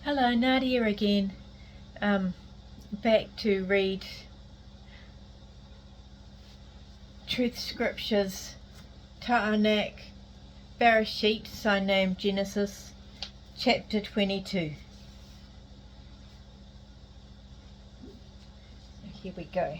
Hello, Nadia again. Back to read Truth Scriptures, Ta'anak, Barashiyt, so named Genesis, chapter 22. Here we go.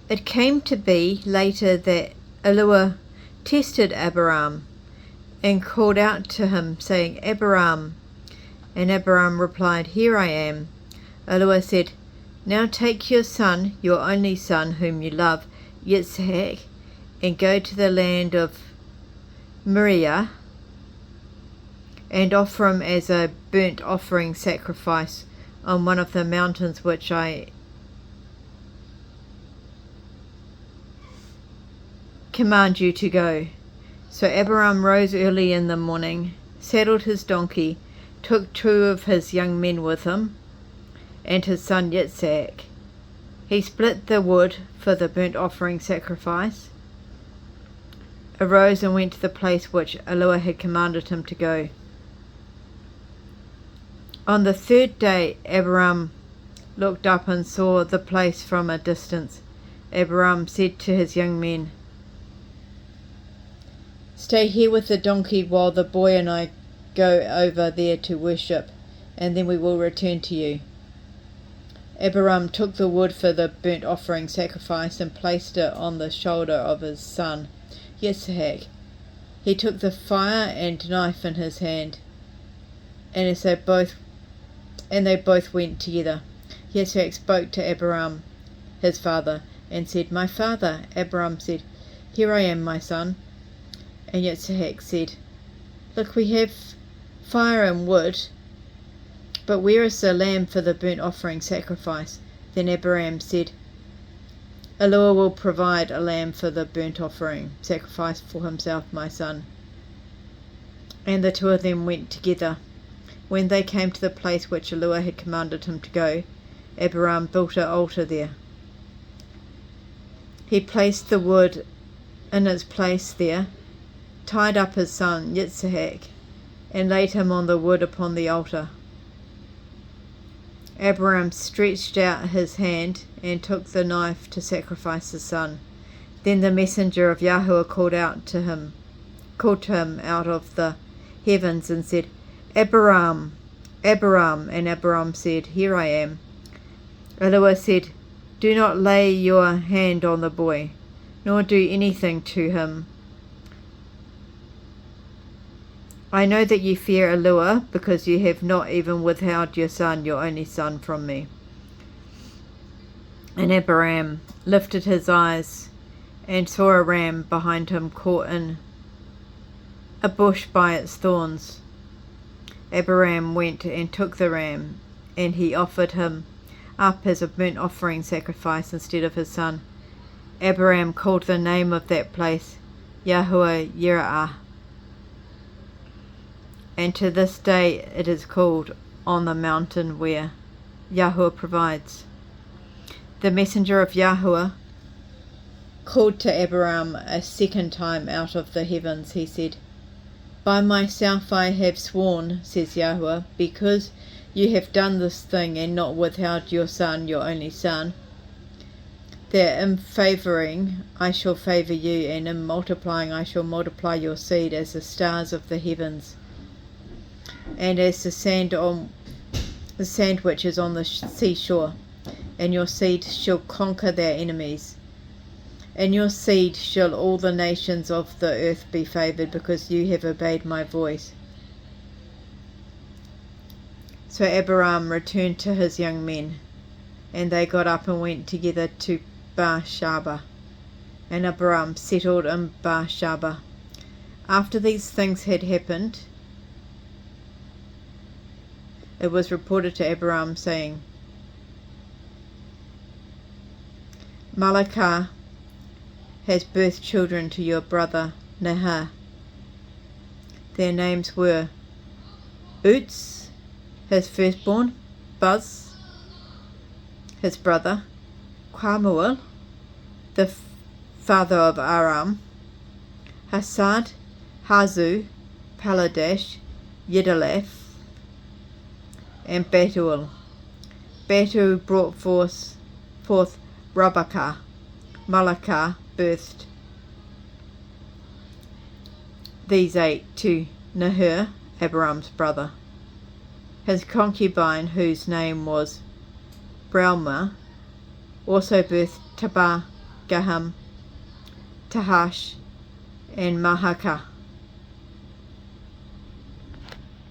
It came to be later that Elua tested Abraham and called out to him, saying, Abraham. And Abraham replied, Here I am. Elua said, Now take your son, your only son, whom you love, Yitzhak, and go to the land of Moriah, and offer him as a burnt offering sacrifice on one of the mountains which I command you to go. So Abraham rose early in the morning, saddled his donkey, took 2 of his young men with him, and his son Yitzhak. He split the wood for the burnt offering sacrifice, arose and went to the place which Elua had commanded him to go. On the 3rd day Abraham looked up and saw the place from a distance. Abraham said to his young men, Stay here with the donkey while the boy and I go over there to worship, and then we will return to you. Abraham took the wood for the burnt offering sacrifice and placed it on the shoulder of his son Yitzhak. He took the fire and knife in his hand, and they both went together. Yitzhak spoke to Abraham, his father, and said, My father. Abraham said, Here I am, my son. And Yitzhak said, Look, we have fire and wood, but where is the lamb for the burnt offering sacrifice? Then Abraham said, Elua will provide a lamb for the burnt offering sacrifice for himself, my son. And the 2 of them went together. When they came to the place which Elua had commanded him to go, Abraham built an altar there. He placed the wood in its place there, tied up his son Yitzhak, and laid him on the wood upon the altar. Abraham stretched out his hand and took the knife to sacrifice his son. Then the messenger of Yahweh called to him out of the heavens and said, Abraham, Abraham. And Abraham said, Here I am. Elua said, Do not lay your hand on the boy, nor do anything to him. I know that you fear Elua, because you have not even withheld your son, your only son, from me. And Abraham lifted his eyes and saw a ram behind him caught in a bush by its thorns. Abraham went and took the ram, and he offered him up as a burnt offering sacrifice instead of his son. Abraham called the name of that place Yahweh Yireh, and to this day it is called On the Mountain Where Yahweh Provides. The messenger of Yahweh called to Abraham a second time out of the heavens. He said, By myself I have sworn, says Yahweh, because you have done this thing and not withheld your son, your only son, that in favouring I shall favour you, and in multiplying I shall multiply your seed as the stars of the heavens, and as the sand which is on the seashore. And your seed shall conquer their enemies. In your seed shall all the nations of the earth be favoured, because you have obeyed my voice. So Abraham returned to his young men, and they got up and went together to Barashiyt. And Abraham settled in Barashiyt. After these things had happened, it was reported to Abraham, saying, Malachah has birthed children to your brother Nahar. Their names were Uts, his firstborn, Buz, his brother, Qamuel, the father of Aram, Hasad, Hazu, Paladash, Yidaleth, and Bethuel. Bethuel brought forth Rabakah. Malachah birthed these 8 to Nahor, Abiram's brother. His concubine, whose name was Brahma, also birthed Tabah, Gaham, Tahash, and Mahakah.